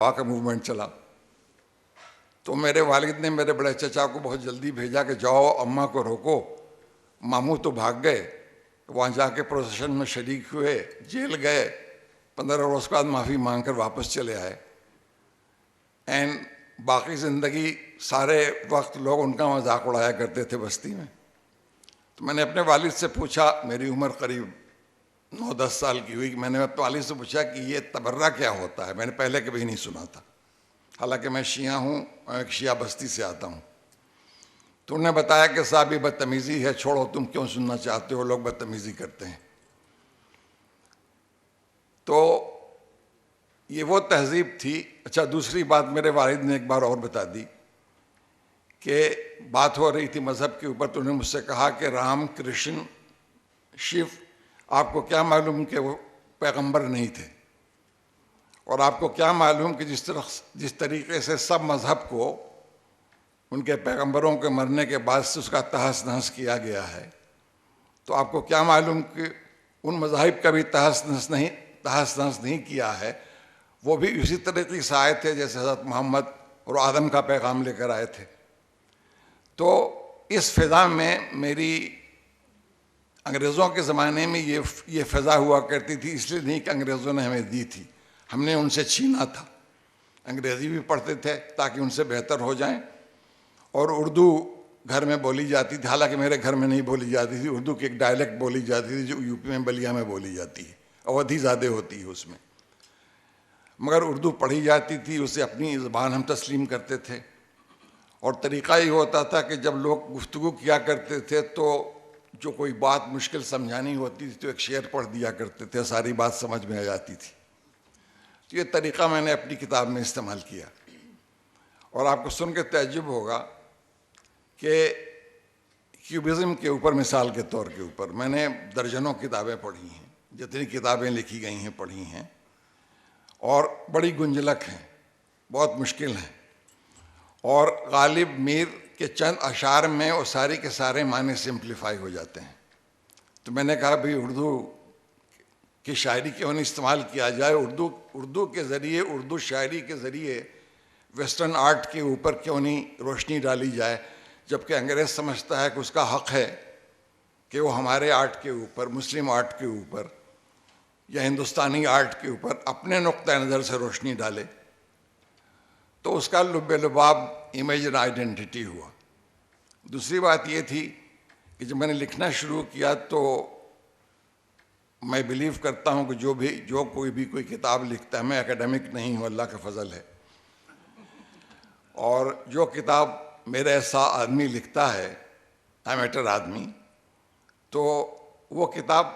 ہوا کا موومنٹ چلا تو میرے والد نے میرے بڑے چچا کو بہت جلدی بھیجا کہ جاؤ اماں کو روکو. ماموں تو بھاگ گئے, وہاں جا کے پروسیشن میں شریک ہوئے, جیل گئے, 15 روز کے بعد معافی مانگ کر واپس چلے آئے. اینڈ باقی زندگی سارے وقت لوگ ان کا مذاق اڑایا کرتے تھے بستی میں. تو میں نے اپنے والد سے پوچھا, میری عمر قریب 9-10 سال کی ہوئی, میں نے اپنے والد سے پوچھا کہ یہ تبرہ کیا ہوتا ہے, میں نے پہلے کبھی نہیں سنا تھا, حالانکہ میں شیعہ ہوں, ایک شیعہ بستی سے آتا ہوں. تو انہوں نے بتایا کہ صاحب یہ بدتمیزی ہے, چھوڑو, تم کیوں سننا چاہتے ہو, لوگ بدتمیزی کرتے ہیں. تو یہ وہ تہذیب تھی. اچھا, دوسری بات میرے والد نے ایک بار اور بتا دی کہ بات ہو رہی تھی مذہب کے اوپر, تو انہوں نے مجھ سے کہا کہ رام, کرشن, شیو, آپ کو کیا معلوم کہ وہ پیغمبر نہیں تھے, اور آپ کو کیا معلوم کہ جس طریقے سے سب مذہب کو ان کے پیغمبروں کے مرنے کے بعد سے اس کا تہس نہس کیا گیا ہے, تو آپ کو کیا معلوم کہ ان مذاہب کا بھی تہس نہس نہیں کیا ہے, وہ بھی اسی طریقے سے آئے تھے جیسے حضرت محمد اور آدم کا پیغام لے کر آئے تھے. تو اس فضا میں میری انگریزوں کے زمانے میں یہ فضا ہوا کرتی تھی, اس لیے نہیں کہ انگریزوں نے ہمیں دی تھی, ہم نے ان سے چھینا تھا. انگریزی بھی پڑھتے تھے تاکہ ان سے بہتر ہو جائیں, اور اردو گھر میں بولی جاتی تھی, حالانکہ میرے گھر میں نہیں بولی جاتی تھی. اردو کی ایک ڈائلیکٹ بولی جاتی تھی جو یو پی میں بلیا میں بولی جاتی ہے, اودھی زیادہ ہوتی ہے اس میں, مگر اردو پڑھی جاتی تھی, اسے اپنی زبان ہم تسلیم کرتے تھے. اور طریقہ یہ ہوتا تھا کہ جب لوگ گفتگو کیا کرتے تھے تو جو کوئی بات مشکل سمجھانی ہوتی تھی تو ایک شعر پڑھ دیا کرتے تھے, ساری بات سمجھ میں آ جاتی تھی. تو یہ طریقہ میں نے اپنی کتاب میں استعمال کیا. اور آپ کو سن کے تعجب ہوگا کہ کیوبزم کے اوپر, مثال کے طور کے اوپر, میں نے درجنوں کتابیں پڑھی ہیں, جتنی کتابیں لکھی گئی ہیں پڑھی ہیں, اور بڑی گنجلک ہیں, بہت مشکل ہیں, اور غالب میر کے چند اشعار میں وہ سارے کے سارے معنی سمپلیفائی ہو جاتے ہیں. تو میں نے کہا بھئی اردو کی شاعری کیوں نہیں استعمال کیا جائے, اردو کے ذریعے, اردو شاعری کے ذریعے ویسٹرن آرٹ کے اوپر کیوں نہیں روشنی ڈالی جائے, جبکہ انگریز سمجھتا ہے کہ اس کا حق ہے کہ وہ ہمارے آرٹ کے اوپر, مسلم آرٹ کے اوپر یا ہندوستانی آرٹ کے اوپر اپنے نقطہ نظر سے روشنی ڈالے. تو اس کا لب لباب امیج اینڈ آئیڈینٹی ہوا. دوسری بات یہ تھی کہ جب میں نے لکھنا شروع کیا تو میں بلیو کرتا ہوں کہ جو کوئی بھی کوئی کتاب لکھتا ہے, میں اکیڈمک نہیں ہوں, اللہ کا فضل ہے, اور جو کتاب میرے ایسا آدمی لکھتا ہے, امیٹر آدمی, تو وہ کتاب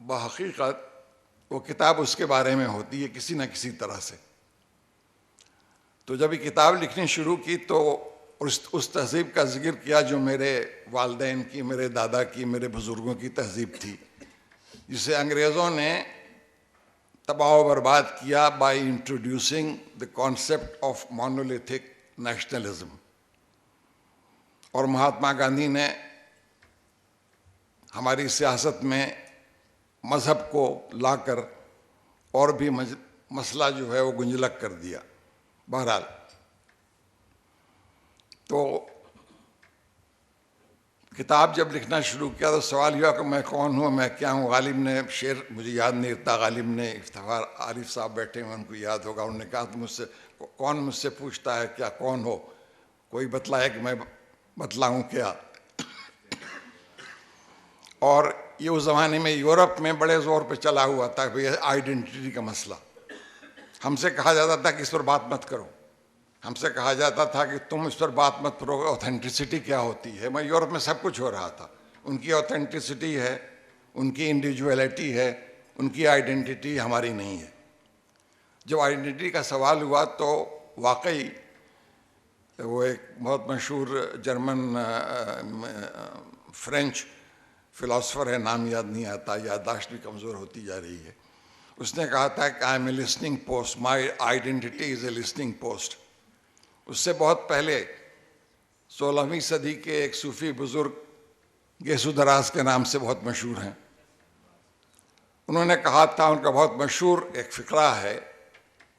بحقیقت وہ کتاب اس کے بارے میں ہوتی ہے کسی نہ کسی طرح سے. تو جب یہ کتاب لکھنی شروع کی تو اس تہذیب کا ذکر کیا جو میرے والدین کی, میرے دادا کی, میرے بزرگوں کی تہذیب تھی, جسے انگریزوں نے تباہ و برباد کیا by introducing the concept of monolithic nationalism. اور مہاتما گاندھی نے ہماری سیاست میں مذہب کو لا کر اور بھی مسئلہ جو ہے وہ گنجلک کر دیا. بہرحال تو کتاب جب لکھنا شروع کیا تو سوال یہ ہوا کہ میں کون ہوں, میں کیا ہوں. غالب نے شعر مجھے یاد نہیں رہتا, غالب نے, افتخار عارف صاحب بیٹھے ہیں ان کو یاد ہوگا, انہوں نے کہا تو مجھ سے پوچھتا ہے کیا کون ہو, کوئی بتلائے کہ میں بتلاؤں کیا. اور یہ اس زمانے میں یورپ میں بڑے زور پہ چلا ہوا تھا کہ آئیڈینٹی کا مسئلہ. ہم سے کہا جاتا تھا کہ اس پر بات مت کرو, ہم سے کہا جاتا تھا کہ تم اس پر بات مت کرو, اوتھینٹسٹی کیا ہوتی ہے. میں یورپ میں سب کچھ ہو رہا تھا, ان کی اوتھینٹسٹی ہے, ان کی انڈیویجویلٹی ہے, ان کی آئیڈینٹی ہماری نہیں ہے. جب آئیڈینٹی کا سوال ہوا تو واقعی وہ ایک بہت مشہور جرمن فرینچ فلاسفر ہے, نام یاد نہیں آتا, یادداشت بھی کمزور ہوتی جا رہی ہے, اس نے کہا تھا کہ I am a listening post, my identity is a listening post. اس سے بہت پہلے 16ویں صدی کے ایک صوفی بزرگ گیسو دراز کے نام سے بہت مشہور ہیں, انہوں نے کہا تھا, ان کا بہت مشہور ایک فقرہ ہے,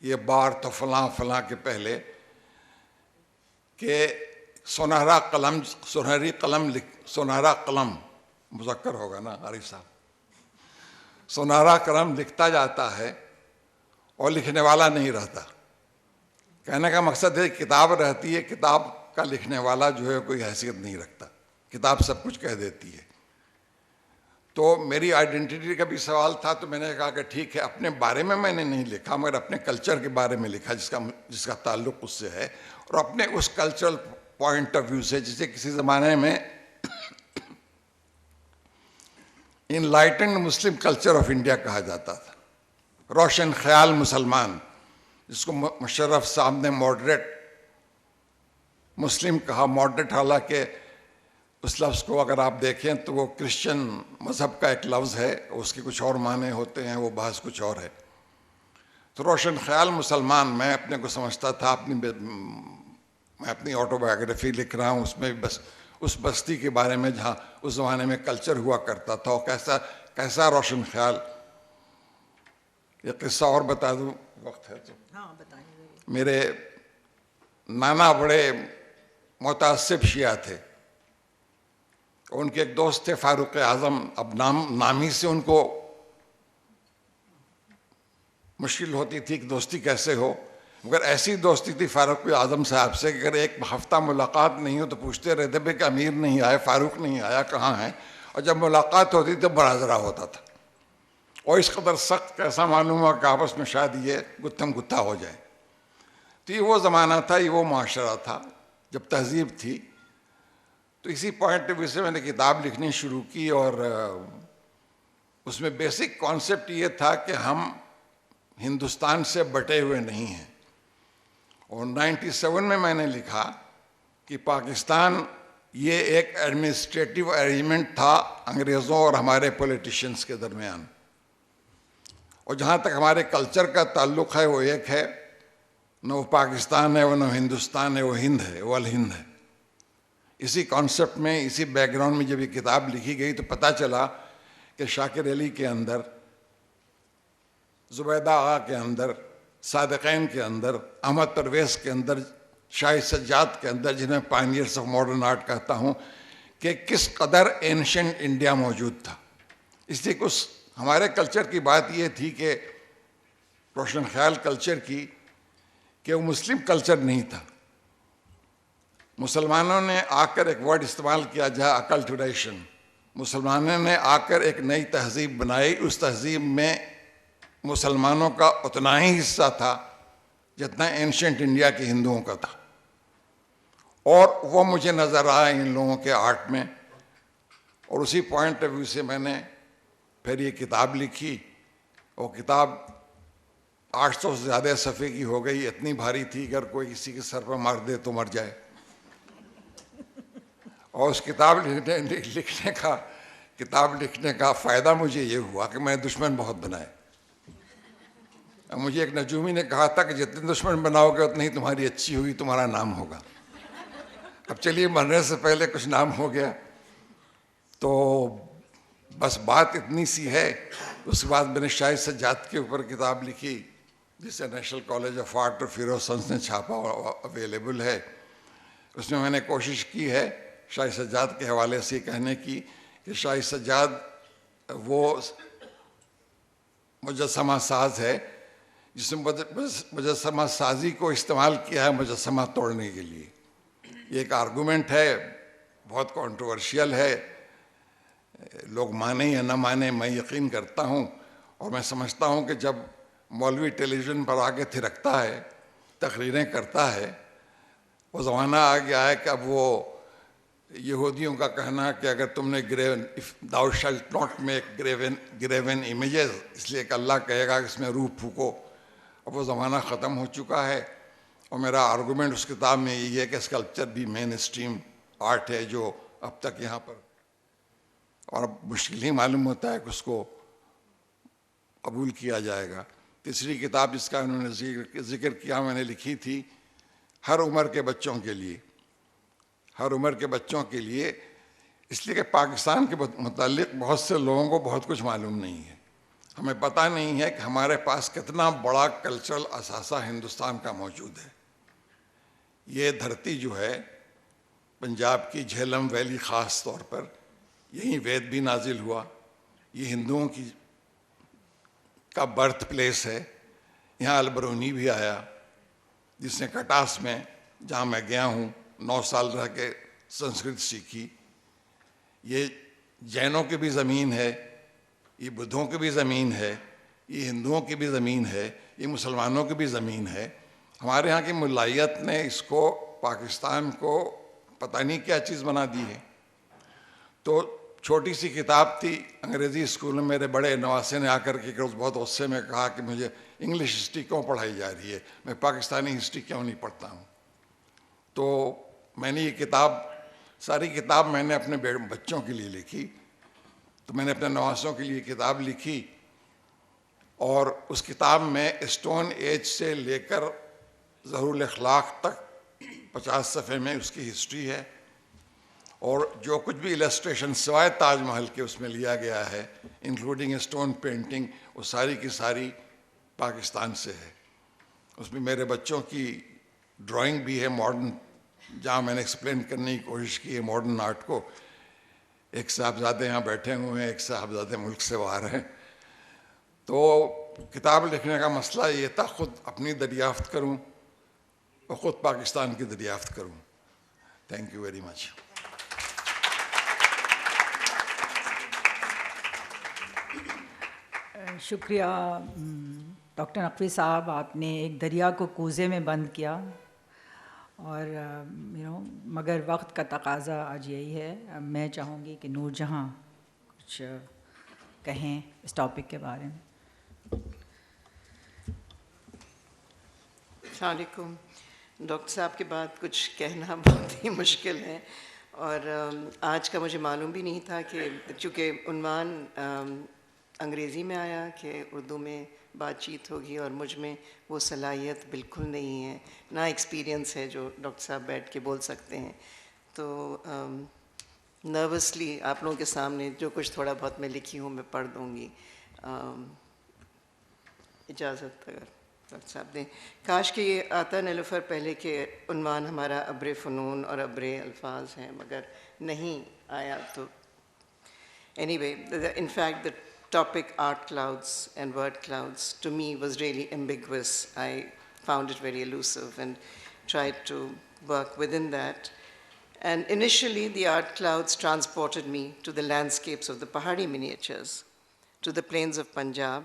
یہ بار تو فلاں فلاں کے پہلے کہ سنہرا قلم مذکر ہوگا نا عارف صاحب، سنہرا قلم لکھتا جاتا ہے اور لکھنے والا نہیں رہتا. کہنے کا مقصد ہے کتاب رہتی ہے، کتاب کا لکھنے والا جو ہے کوئی حیثیت نہیں رکھتا، کتاب سب کچھ کہہ دیتی ہے. تو میری آئیڈینٹی کا بھی سوال تھا، تو میں نے کہا کہ ٹھیک ہے، اپنے بارے میں نے نہیں لکھا مگر اپنے کلچر کے بارے میں لکھا جس کا تعلق اس سے ہے، اور اپنے اس کلچرل پوائنٹ آف ویو سے، جسے کسی زمانے میں enlightened Muslim culture of India کہا جاتا تھا، روشن خیال مسلمان، جس کو مشرف صاحب نے ماڈریٹ مسلم کہا. ماڈریٹ حالانکہ اس لفظ کو اگر آپ دیکھیں تو وہ کرسچن مذہب کا ایک لفظ ہے، اس کے کچھ اور معنی ہوتے ہیں، وہ بحث کچھ اور ہے. تو روشن خیال مسلمان میں اپنے کو سمجھتا تھا. میں اپنی آٹو بایوگرافی لکھ رہا ہوں، اس میں بس اس بستی کے بارے میں جہاں اس زمانے میں کلچر ہوا کرتا تھا، اور کیسا روشن خیال. یہ قصہ اور بتا دوں، وقت ہے تو؟ ہاں بتائیں. میرے نانا بڑے متعصب شیعہ تھے، ان کے ایک دوست تھے فاروق اعظم. اب نام ہی سے ان کو مشکل ہوتی تھی کہ دوستی کیسے ہو، مگر ایسی دوستی تھی فاروق اعظم صاحب سے کہ اگر ایک ہفتہ ملاقات نہیں ہو تو پوچھتے رہتے بھی کہ امیر نہیں آئے، فاروق نہیں آیا، کہاں ہے؟ اور جب ملاقات ہوتی تو مناظرہ ہوتا تھا، اور اس قدر سخت کیسا معلوم ہوا کہ آپس میں شاید یہ گتھم گتھا ہو جائے. تو یہ وہ زمانہ تھا، یہ وہ معاشرہ تھا جب تہذیب تھی. تو اسی پوائنٹ آف ویو سے میں نے کتاب لکھنی شروع کی، اور اس میں بیسک کانسیپٹ یہ تھا کہ ہم ہندوستان سے بٹے ہوئے نہیں ہیں. اور 97 میں نے لکھا کہ پاکستان یہ ایک ایڈمنسٹریٹو ارینجمنٹ تھا انگریزوں اور ہمارے پولیٹیشینز کے درمیان، اور جہاں تک ہمارے کلچر کا تعلق ہے وہ ایک ہے، نہ وہ پاکستان ہے، وہ نہ ہندوستان ہے، وہ ہند ہے، وہ الہند ہے. اسی کانسیپٹ میں، اسی بیک گراؤنڈ میں جب یہ کتاب لکھی گئی تو پتہ چلا کہ شاکر علی کے اندر، زبیدہ آغا کے اندر، صادقین کے اندر، احمد پرویز کے اندر، شاہ سجاد کے اندر، جنہیں پائنیئرز آف ماڈرن آرٹ کہتا ہوں، کہ کس قدر اینشنٹ انڈیا موجود تھا. اس لیے کچھ ہمارے کلچر کی بات یہ تھی کہ روشن خیال کلچر کی، کہ وہ مسلم کلچر نہیں تھا. مسلمانوں نے آ کر ایک ورڈ استعمال کیا جہاں اکلٹوریشن، مسلمانوں نے آ کر ایک نئی تہذیب بنائی. اس تہذیب میں مسلمانوں کا اتنا ہی حصہ تھا جتنا اینشنٹ انڈیا کے ہندوؤں کا تھا، اور وہ مجھے نظر آیا ان لوگوں کے آرٹ میں. اور اسی پوائنٹ آف ویو سے میں نے پھر یہ کتاب لکھی. وہ کتاب 800 سے زیادہ صفحے کی ہو گئی، اتنی بھاری تھی اگر کوئی کسی کے سر پر مار دے تو مر جائے. اور اس کتاب لکھنے کا فائدہ مجھے یہ ہوا کہ میں نے دشمن بہت بنائے. مجھے ایک نجومی نے کہا تھا کہ جتنے دشمن بناؤ گے اتنی تمہاری اچھی ہوئی، تمہارا نام ہوگا. اب چلیے مرنے سے پہلے کچھ نام ہو گیا، تو بس بات اتنی سی ہے. اس کے بعد میں نے شاہ سجاد کے اوپر کتاب لکھی جسے نیشنل کالج آف آرٹ اور فیروز سنس نے چھاپا، اویلیبل ہے. اس میں نے کوشش کی ہے شاہ سجاد کے حوالے سے کہنے کی کہ شاہ سجاد وہ مجسمہ ساز ہے جس نے مجسمہ سازی کو استعمال کیا ہے مجسمہ توڑنے کے لیے. یہ ایک آرگومنٹ ہے، بہت کنٹروورشیل ہے، لوگ مانیں یا نہ مانیں، میں یقین کرتا ہوں. اور میں سمجھتا ہوں کہ جب مولوی ٹیلی ویژن پر آگے تھرکتا ہے، تقریریں کرتا ہے، وہ زمانہ آ گیا ہے کہ اب وہ یہودیوں کا کہنا کہ اگر تم نے thou shalt not make graven images، اس لیے کہ اللہ کہے گا کہ اس میں روح پھونکو. اب وہ زمانہ ختم ہو چکا ہے. اور میرا آرگومنٹ اس کتاب میں یہ ہے کہ اسکلپچر بھی مین اسٹریم آرٹ ہے جو اب تک یہاں پر، اور اب مشکل ہی معلوم ہوتا ہے کہ اس کو قبول کیا جائے گا. تیسری کتاب جس کا انہوں نے ذکر کیا میں نے لکھی تھی ہر عمر کے بچوں کے لیے. ہر عمر کے بچوں کے لیے اس لیے کہ پاکستان کے متعلق بہت سے لوگوں کو بہت کچھ معلوم نہیں ہے. ہمیں پتہ نہیں ہے کہ ہمارے پاس کتنا بڑا کلچرل اثاثہ ہندوستان کا موجود ہے. یہ دھرتی جو ہے پنجاب کی جہلم ویلی خاص طور پر، یہیں وید بھی نازل ہوا. یہ ہندوؤں کی کا برتھ پلیس ہے. یہاں البرونی بھی آیا جس نے کٹاس میں، جہاں میں گیا ہوں، 9 سال رہ کے سنسکرت سیکھی. یہ جینوں کی بھی زمین ہے، یہ بدھوں کی بھی زمین ہے، یہ ہندوؤں کی بھی زمین ہے، یہ مسلمانوں کی بھی زمین ہے. ہمارے ہاں کی ملائیت نے اس کو، پاکستان کو پتہ نہیں کیا چیز بنا دی ہے. تو چھوٹی سی کتاب تھی انگریزی اسکول میں، میرے بڑے نواسے نے آ کر کے بہت غصے میں کہا کہ مجھے انگلش ہسٹری کیوں پڑھائی جا رہی ہے، میں پاکستانی ہسٹری کیوں نہیں پڑھتا ہوں. تو میں نے یہ کتاب، ساری کتاب میں نے اپنے بچوں کے لیے لکھی. تو میں نے اپنے نواسوں کے لیے کتاب لکھی، اور اس کتاب میں اسٹون ایج سے لے کر ظہور الاخلاق تک 50 صفحے میں اس کی ہسٹری ہے. اور جو کچھ بھی السٹریشن سوائے تاج محل کے اس میں لیا گیا ہے، انکلوڈنگ اسٹون پینٹنگ، وہ ساری کی ساری پاکستان سے ہے. اس میں میرے بچوں کی ڈرائنگ بھی ہے ماڈرن، جہاں میں نے ایکسپلین کرنے کی کوشش کی ہے ماڈرن آرٹ کو. ایک صاحبزادے یہاں بیٹھے ہوئے ہیں، ایک صاحبزادے ملک سے باہر ہیں. تو کتاب لکھنے کا مسئلہ یہ تھا، خود اپنی دریافت کروں اور خود پاکستان کی دریافت کروں. Thank you very much. شکریہ ڈاکٹر نقوی صاحب، آپ نے ایک دریا کو کوزے میں بند کیا، اور مگر وقت کا تقاضا آج یہی ہے. میں چاہوں گی کہ نور جہاں کچھ کہیں اس ٹاپک کے بارے میں. السلام علیکم. ڈاکٹر صاحب کے بعد کچھ کہنا بہت ہی مشکل ہے، اور آج کا مجھے معلوم بھی نہیں تھا کہ چونکہ عنوان انگریزی میں آیا کہ اردو میں بات چیت ہوگی، اور مجھ میں وہ صلاحیت بالکل نہیں ہے، نہ ایکسپیرینس ہے جو ڈاکٹر صاحب بیٹھ کے بول سکتے ہیں. تو نروسلی آپ لوگوں کے سامنے جو کچھ تھوڑا بہت میں لکھی ہوں میں پڑھ دوں گی. اجازت اگر ڈاکٹر صاحب دیں. کاش کہ یہ آتا نیلوفر پہلے کہ عنوان ہمارا ابر فنون اور ابر الفاظ ہیں، مگر نہیں آیا. تو any way, in fact the topic art clouds and word clouds to me was really ambiguous. I found it very elusive and tried to work within that. And initially the art clouds transported me to the landscapes of the Pahari miniatures, to the plains of Punjab,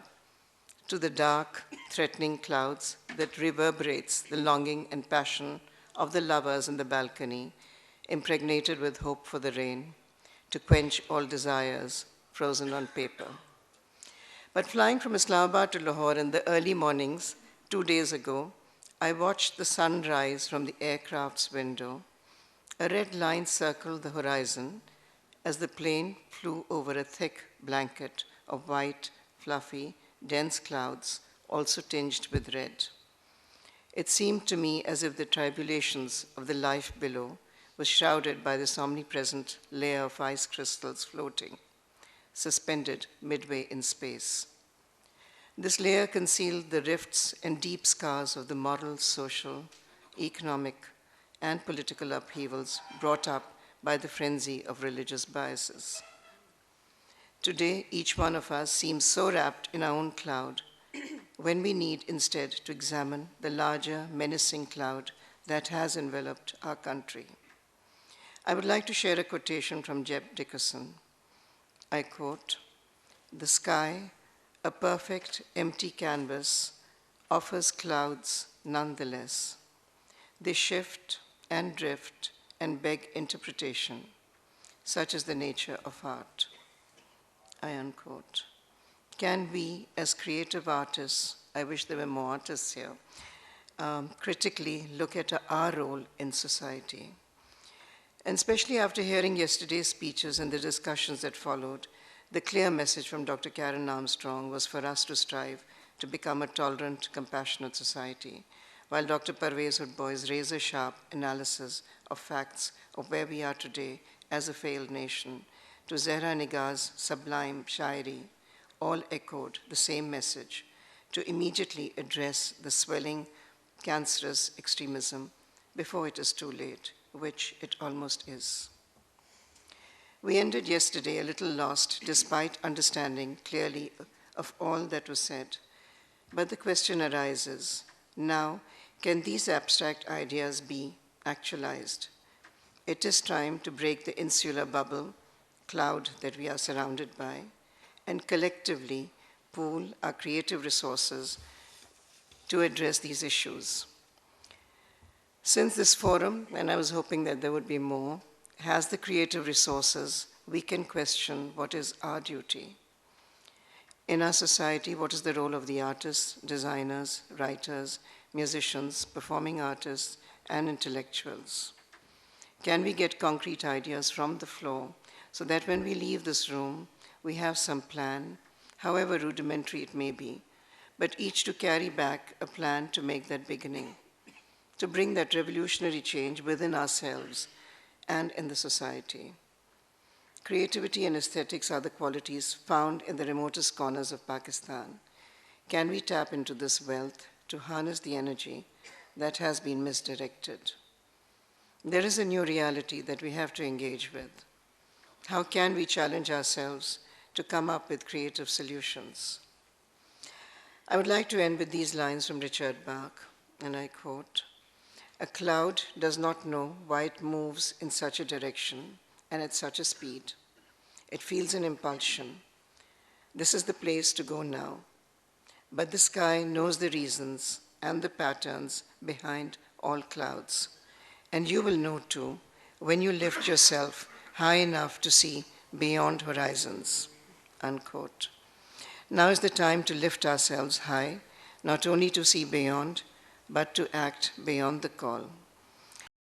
to the dark, threatening clouds that reverberates the longing and passion of the lovers in the balcony, impregnated with hope for the rain, to quench all desires frozen on paper. But flying from Islamabad to Lahore in the early mornings 2 days ago, I watched the sun rise from the aircraft's window. A red line circled the horizon as the plane flew over a thick blanket of white, fluffy, dense clouds, also tinged with red. It seemed to me as if the tribulations of the life below was shrouded by this omnipresent layer of ice crystals floating, suspended midway in space. This layer concealed the rifts and deep scars of the moral, social, economic, and political upheavals brought up by the frenzy of religious biases. Today, each one of us seems so wrapped in our own cloud, when we need instead to examine the larger, menacing cloud that has enveloped our country. I would like to share a quotation from Jeb Dickerson. I quote, "The sky, a perfect empty canvas, offers clouds nonetheless. They shift and drift and beg interpretation. Such is the nature of art." I unquote. Can we, as creative artists, I wish there were more artists here, critically look at our role in society? And especially after hearing yesterday's speeches and the discussions that followed, the clear message from Dr. Karen Armstrong was for us to strive to become a tolerant, compassionate society, while Dr. Parvez Hudboy's razor-sharp analysis of facts of where we are today as a failed nation, to Zehra Nigah's sublime shairi all echoed the same message: to immediately address the swelling, cancerous extremism before it is too late, which it almost is. We ended yesterday a little lost, despite understanding clearly of all that was said. But the question arises, now, can these abstract ideas be actualized? It is time to break the insular bubble, cloud that we are surrounded by, and collectively pool our creative resources to address these issues. Since this forum, and I was hoping that there would be more, has the creative resources, we can question what is our duty. In our society, what is the role of the artists, designers, writers, musicians, performing artists, and intellectuals? Can we get concrete ideas from the floor so that when we leave this room, we have some plan, however rudimentary it may be, but each to carry back a plan to make that beginning, to bring that revolutionary change within ourselves and in the society. Creativity and aesthetics are the qualities found in the remotest corners of Pakistan. Can we tap into this wealth to harness the energy that has been misdirected? There is a new reality that we have to engage with. How can we challenge ourselves to come up with creative solutions? I would like to end with these lines from Richard Bach, and I quote, "A cloud does not know why it moves in such a direction and at such a speed. It feels an impulsion. This is the place to go now. But the sky knows the reasons and the patterns behind all clouds. And you will know too when you lift yourself high enough to see beyond horizons." Unquote. Now is the time to lift ourselves high, not only to see beyond, but to act beyond the call.